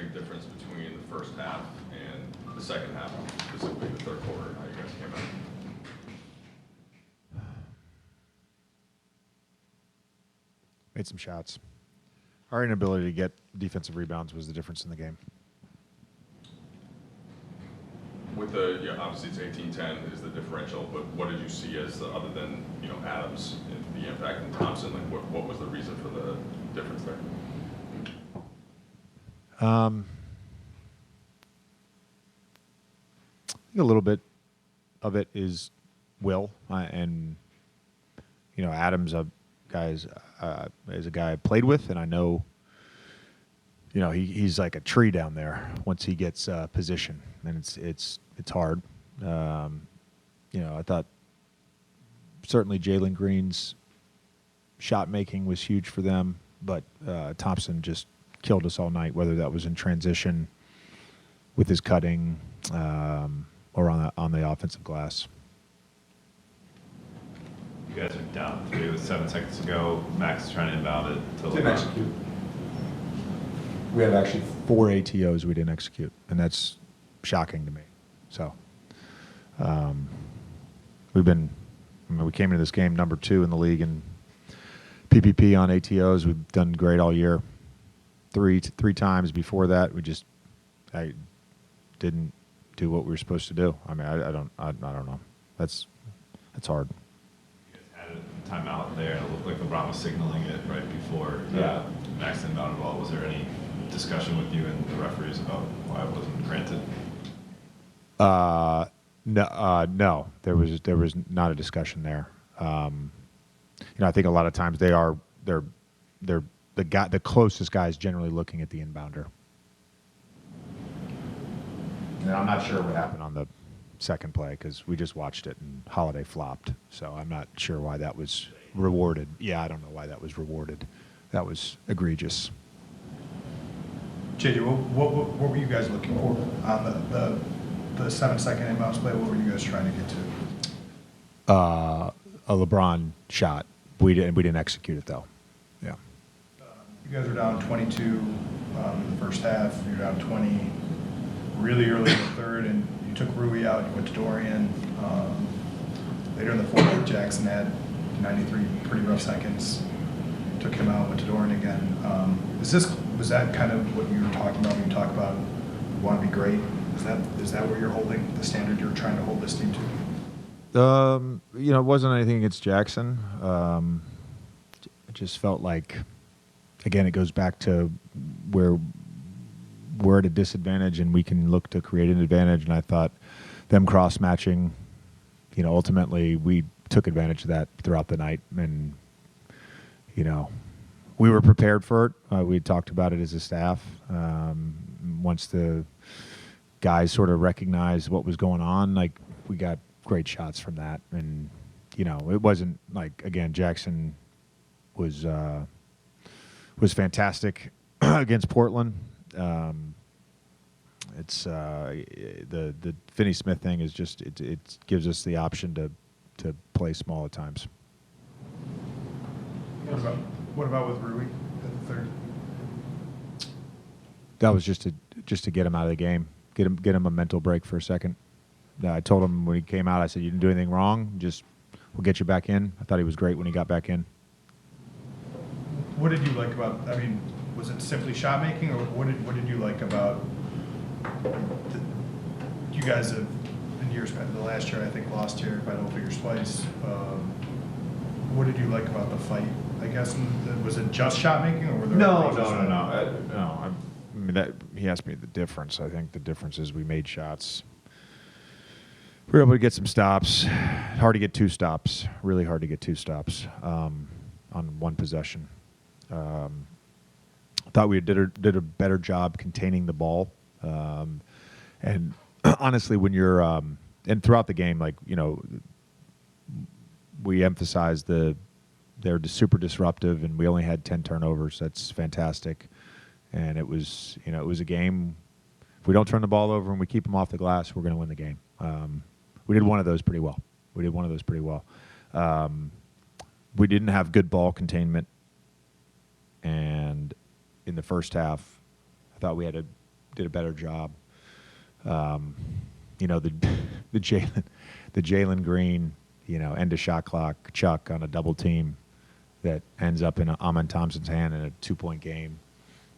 big difference between the first half and the second half, specifically the third quarter, how you guys came out? Made some shots. Our inability to get defensive rebounds was the difference in the game. With the, obviously it's 18-10 is the differential, but what did you see as, other than, Adams and the impact and Thompson, like what was the reason for the difference there? I think a little bit of it is will, and Adams is a guy I played with, and I know he's like a tree down there once he gets position, and it's hard. I thought certainly Jalen Green's shot making was huge for them, but Thompson just killed us all night, whether that was in transition with his cutting or on the offensive glass. You guys are down 3 with 7 seconds to go. Max is trying to inbound it to Didn't execute. We have actually 4 ATOs we didn't execute, and that's shocking to me. So we came into this game number 2 in the league in PPP on ATOs. We've done great all year. Three times before that, I didn't do what we were supposed to do. I mean, I don't know. That's hard. You guys had a timeout there, and it looked like LeBron was signaling it right before Max inbounded the ball. Was there any discussion with you and the referees about why it wasn't granted? No. There was not a discussion there. I think a lot of times they're the closest guys generally looking at the inbounder. And I'm not sure what happened on the second play because we just watched it and Holiday flopped. So I'm not sure why that was rewarded. Yeah, I don't know why that was rewarded. That was egregious. JD, what were you guys looking for on the 7-second inbounds play? What were you guys trying to get to? A LeBron shot. We didn't execute it though. Yeah. You guys were down 22 in the first half. You're down 20 really early in the third, and you took Rui out. You went to Dorian. Later in the fourth, Jackson had 93 pretty rough seconds. Took him out, went to Dorian again. Was that kind of what you were talking about when you talk about you want to be great? Is that where you're holding the standard you're trying to hold this team to? It wasn't anything against Jackson. It just felt like, again, it goes back to where we're at a disadvantage and we can look to create an advantage. And I thought them cross-matching, ultimately we took advantage of that throughout the night. And, we were prepared for it. We had talked about it as a staff. Once the guys sort of recognized what was going on, like we got great shots from that. And, it wasn't like, again, Jackson was fantastic against Portland. It's the Finney Smith thing is just it gives us the option to play small at times. What about with Rui at the third? That was just to get him out of the game, get him a mental break for a second. I told him when he came out, I said, "You didn't do anything wrong. We'll get you back in." I thought he was great when he got back in. What did you like about? I mean, was it simply shot making, or what did you like about? You guys have in years past, the last year I think lost here by double figures twice. What did you like about the fight? I guess was it just shot making, or were there? No. I mean, he asked me the difference. I think the difference is we made shots. We were able to get some stops. Hard to get 2 stops. Really hard to get 2 stops on one possession. Thought we did a better job containing the ball. And honestly, when you're and throughout the game, like we emphasized they're super disruptive, and we only had 10 turnovers. That's fantastic. And it was a game. If we don't turn the ball over and we keep them off the glass, we're going to win the game. We did one of those pretty well. We didn't have good ball containment, and in the first half, I thought we had did a better job. You know, the Jalen Green, you know, end of shot clock chuck on a double team that ends up in Amon Thompson's hand in a 2-point game.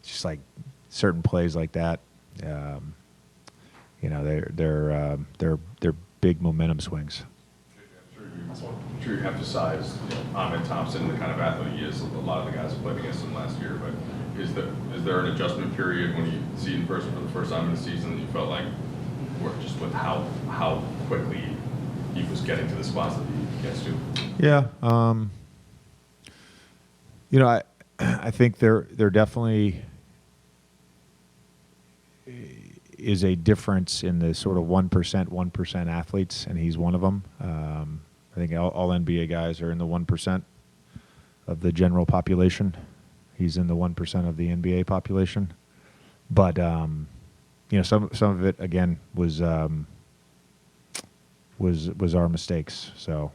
It's just like certain plays like that. You know, they're big momentum swings. I'm sure you emphasized, you know, Ahmed Thompson, the kind of athlete he is. A lot of the guys who played against him last year, but is there an adjustment period when you see in person for the first time in the season that you felt like, or just with how quickly he was getting to the spots that he gets to? Yeah. You know, I think there definitely is a difference in the sort of 1% athletes, and he's one of them. I think all NBA guys are in the 1% of the general population. He's in the 1% of the NBA population. But you know, some of it again was our mistakes. So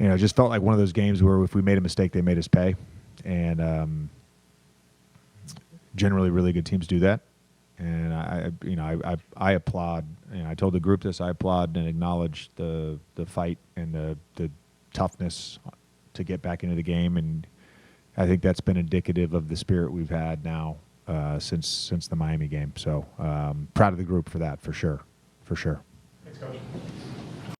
you know, it just felt like one of those games where if we made a mistake, they made us pay, and generally, really good teams do that. And I applaud. You know, I told the group this. I applaud and acknowledge the fight and the toughness to get back into the game, and I think that's been indicative of the spirit we've had now since the Miami game. So proud of the group for that, for sure. Thanks, Coach.